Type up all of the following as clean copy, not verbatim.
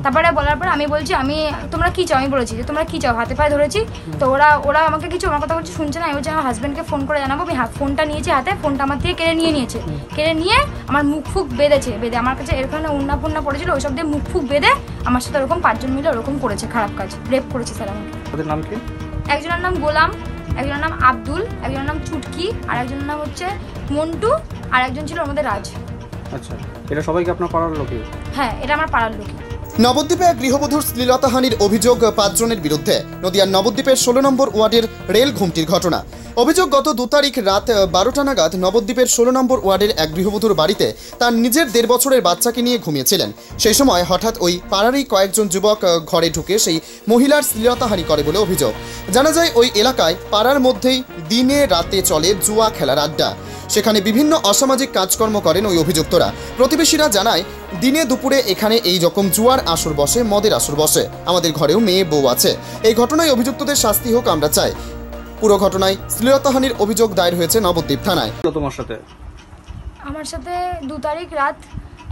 তারপরে বলার পর আমি বলছি আমি তোমরা কি চাও, আমি বলেছি যে তোমরা কি চাও, হাতে পায়ে ধরেছি। তো ওরা আমাকে কিছু আমার কথা বলছে শুনছে না। আমি বলছি আমার হাজব্যান্ডকে ফোন করে জানাবো। আমি ফোনটা নিয়েছি হাতে, ফোনটা আমার থেকে কেড়ে নিয়েছে। কেড়ে নিয়ে আমার মুখ ফুক বেঁধে আমার কাছে এরকম উন্না ফুন্না পড়েছিল, ওইসব দিয়ে মুখ ফুক বেঁধে আমার সাথে ওরকম 5 জন মিলে ওরকম করেছে, খারাপ কাজ, রেপ করেছে স্যার আমাকে। ওদের নাম কি? একজনের নাম গোলাম, একজনের নাম আব্দুল, একজনের নাম চুটকি, আর একজনের নাম হচ্ছে মন্টু, আর একজন ছিল ওর মধ্যে রাজ। আচ্ছা, এটা সবাইকে আপনার পাড়ার লোকই? হ্যাঁ, এটা আমার পাড়ার লোকই। নবদ্বীপে এক গৃহবধূর শ্লীলতাহানির অভিযোগ 5 জনের বিরুদ্ধে। নদিয়ার নবদ্বীপের 16 নম্বর ওয়ার্ডের রেল ঘুমটির ঘটনা। অভিযোগ গত 2 তারিখ রাত 12টা নাগাদ নবদ্বীপের 16 নম্বর ওয়ার্ডের এক গৃহবধূর বাড়িতে তার নিজের 1.5 বছরের বাচ্চাকে নিয়ে ঘুমিয়েছিলেন। সেই সময় হঠাৎ ওই পাড়ারই কয়েকজন যুবক ঘরে ঢুকে সেই মহিলার শ্লীলতাহানি করে বলে অভিযোগ। জানা যায় ওই এলাকায় পাড়ার মধ্যেই দিনে রাতে চলে জুয়া খেলার আড্ডা। সেখানে বিভিন্ন অসামাজিক কাজকর্ম করেন ওই অভিযুক্তরা। প্রতিবেশীরা জানায় দিনে দুপুরে এখানে এই রকম জুয়ার আসর বসে, মদের আসর বসে। আমাদের ঘরেও মেয়ে বউ আছে। এই ঘটনায় অভিযুক্তদের শাস্তি হোক আমরা চাই। পুরো ঘটনায় শ্লীলতাহানির অভিযোগ দায়ের হয়েছে নবদ্বীপ থানায়। আমার সাথে 2 তারিখ রাত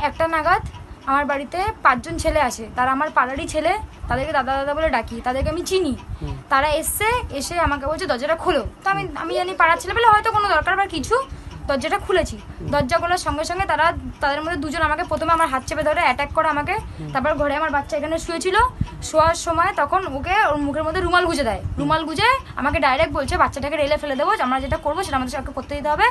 1টা নাগাদ আমার বাড়িতে 5 জন ছেলে আসে। তারা আমার পাড়ারই ছেলে, তাদেরকে দাদা দাদা বলে ডাকি, তাদেরকে আমি চিনি। তারা এসে আমাকে বলছে দরজাটা খোলো। তো আমি জানি পাড়ার ছেলে বলে হয়তো কোনো দরকার বা কিছু, দরজাটা খুলেছি। দরজা খোলার সঙ্গে সঙ্গে তাদের মধ্যে 2 জন আমাকে প্রথমে আমার হাত চেপে ধরে অ্যাটাক করে আমাকে। তারপর ঘরে আমার বাচ্চা এখানে শুয়েছিল, শোয়ার সময় তখন ওকে ওর মুখের মধ্যে রুমাল গুঁজে দেয়। রুমাল গুঁজে আমাকে ডাইরেক্ট বলছে বাচ্চাটাকে রেলে ফেলে দেবো, আমরা যেটা করবো সেটা আমাদের সঙ্গে করতে দিতে হবে।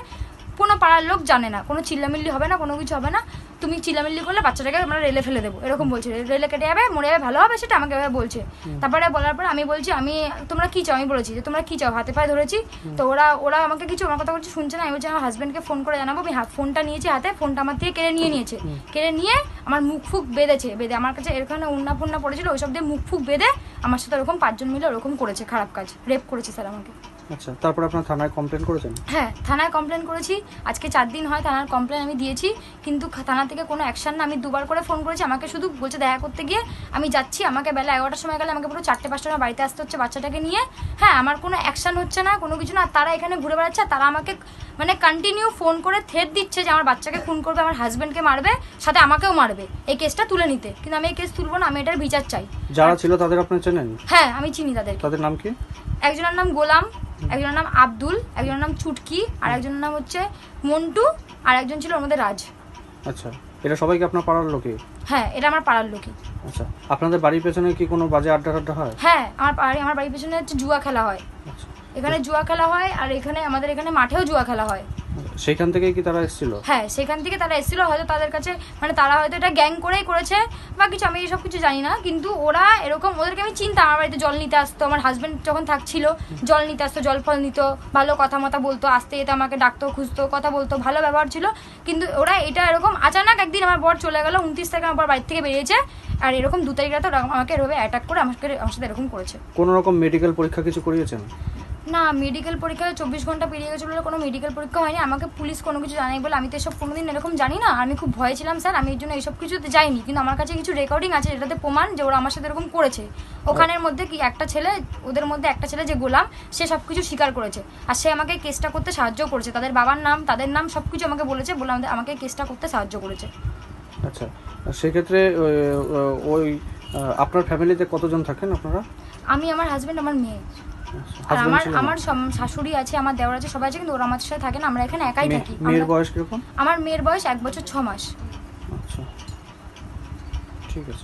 কোনো পাড়ার লোক জানে না, কোনো চিল্লামিল্লি হবে না, কোনো কিছু হবে না, তুমি চিল্লামিল্লি করলে বাচ্চাটাকে আমরা রেলে ফেলে দেবো, এরকম বলছে। রেলে কেটে যাবে, মরে যাবে, ভালো হবে, সেটা আমাকে এভাবে বলছে। তারপরে বলার পর আমি বলছি আমি তোমরা কি চাও, আমি বলেছি যে তোমরা কি চাও, হাতে পায়ে ধরেছি। তো ওরা আমাকে কিছু আমার কথা বলছে শুনছে না। আমি বলছি আমার হাজব্যান্ডকে ফোন করে জানাবো। আমি ফোনটা নিয়েছি হাতে, ফোনটা আমার থেকে কেড়ে নিয়েছে। কেড়ে নিয়ে আমার মুখ ফুক বেঁধে আমার কাছে এরকম উন্না ফুন্না পড়েছিল, ওইসব দিয়ে মুখ ফুক বেঁধে আমার সাথে ওরকম 5 জন মিলে ওরকম করেছে, খারাপ কাজ, রেপ করেছে স্যার আমাকে। আচ্ছা, তারপর আপনার থানায় কমপ্লেন করেছেন? হ্যাঁ, থানায় কমপ্লেন করেছি। আজকে 4 দিন হয় থানার কমপ্লেন আমি দিয়েছি, কিন্তু থানা থেকে কোনো অ্যাকশন না। আমি 2বার করে ফোন করেছি, আমাকে শুধু বলছে দেখা করতে গিয়ে আমি যাচ্ছি। আমাকে বেলা 11টার সময় গেলে আমাকে পুরো 4টে-5টা বাড়িতে আসতে হচ্ছে বাচ্চাটাকে নিয়ে। হ্যাঁ, আমার কোনো অ্যাকশন হচ্ছে না, কোনো কিছু না। তারা এখানে ঘুরে বেড়াচ্ছে, তারা আমাকে মানে কন্টিনিউ ফোন করে থ্রেট দিচ্ছে যে আমার বাচ্চাকে খুন করবে, আমার হাজব্যান্ডকে মারবে, সাথে আমাকেও মারবে, এই কেসটা তুলে নিতে। কিন্তু আমি এই কেস তুলবো না, আমি এটার বিচার চাই। যারা ছিল তাদের আপনি চেনেন? হ্যাঁ, আমি চিনি তাদের। তাদের নাম কি? একজনের নাম গোলাম, একজনের নাম আব্দুল, একজনের নাম চুটকি, আর একজনের নাম হচ্ছে মন্টু, আর একজন ছিল ওর মধ্যে রাজ। আচ্ছা, এটা সবাইকে আপনার পাড়ার লোকই? হ্যাঁ, এটা আমার পাড়ার লোকই। আচ্ছা, আপনাদের বাড়ির পেছনে কি কোনো বাজে আড্ডা হয়? হ্যাঁ, আমার বাড়ির পেছনে হচ্ছে জুয়া খেলা হয়। আচ্ছা, এখানে জুয়া খেলা হয়, আর আমাদের এখানে মাঠেও জুয়া খেলা হয়। সেখান থেকেই কি তারা এসেছিল? হ্যাঁ, সেখান থেকে তারা এসেছিল। হয়তো তাদের কাছে মানে তারা হয়তো এটা গ্যাং করেই করেছে বা কিছু, আমি এসব কিছু জানি না। কিন্তু ওরা এরকম, ওদেরকে আমি চিনতাম। আমার বাড়িতে জল নিতে আসতো, আমার হাজব্যান্ড যখন থাকছিল জল নিতে আসতো, জল ফল নিত, ভালো কথা মতা বলতো, আসতে যেতে আমাকে ডাকতো, খুঁজতো, কথা বলতো, ভালো ব্যবহার ছিল। কিন্তু ওরা এটা এরকম আচানক একদিন আমার বর চলে গেল, 29 তারিখে আমার বর বাড়ি থেকে বেরিয়েছে, আর এরকম 2 তারিখ রাতে আমাকে এভাবে অ্যাটাক করে আমার সাথে এরকম করেছে। কোনো রকম মেডিকেল পরীক্ষা কিছু করিয়েছেন? না, মেডিকেল পরীক্ষা 24 ঘন্টা পেরিয়ে গেছিল বলে কোনো মেডিকেল পরীক্ষা হয়নি। আমাকে পুলিশ কোনো কিছু জানাই বলে আমি তো এসব কোনোদিন এরকম জানি না। আমি খুব ভয়ে ছিলাম স্যার, আমি এর জন্য এইসব কিছুতে যাইনি। কিন্তু আমার কাছে কিছু রেকর্ডিং আছে যেটাতে প্রমাণ যে ওরা আমার সাথে এরকম করেছে। ওখানের মধ্যে কি একটা ছেলে, ওদের মধ্যে একটা ছেলে যে গোলাম, সে সব কিছু স্বীকার করেছে, আর সে আমাকে কেসটা করতে সাহায্য করেছে। তাদের বাবার নাম, তাদের নাম সব কিছু আমাকে বলেছে, বলে আমাকে কেসটা করতে সাহায্য করেছে। আচ্ছা, সেক্ষেত্রে ওই আপনার ফ্যামিলিতে কতজন থাকেন আপনারা? আমি, আমার হাজব্যান্ড, আমার মেয়ে, আর আমার শাশুড়ি আছে, আমার দেওর আছে, সবাই আছে, কিন্তু ওরা আমার সাথে থাকে না। আমরা এখানে একাই থাকি। মেয়ের বয়স কিরকম? আমার মেয়ের বয়স 1 বছর 6 মাস। আচ্ছা, ঠিক আছে।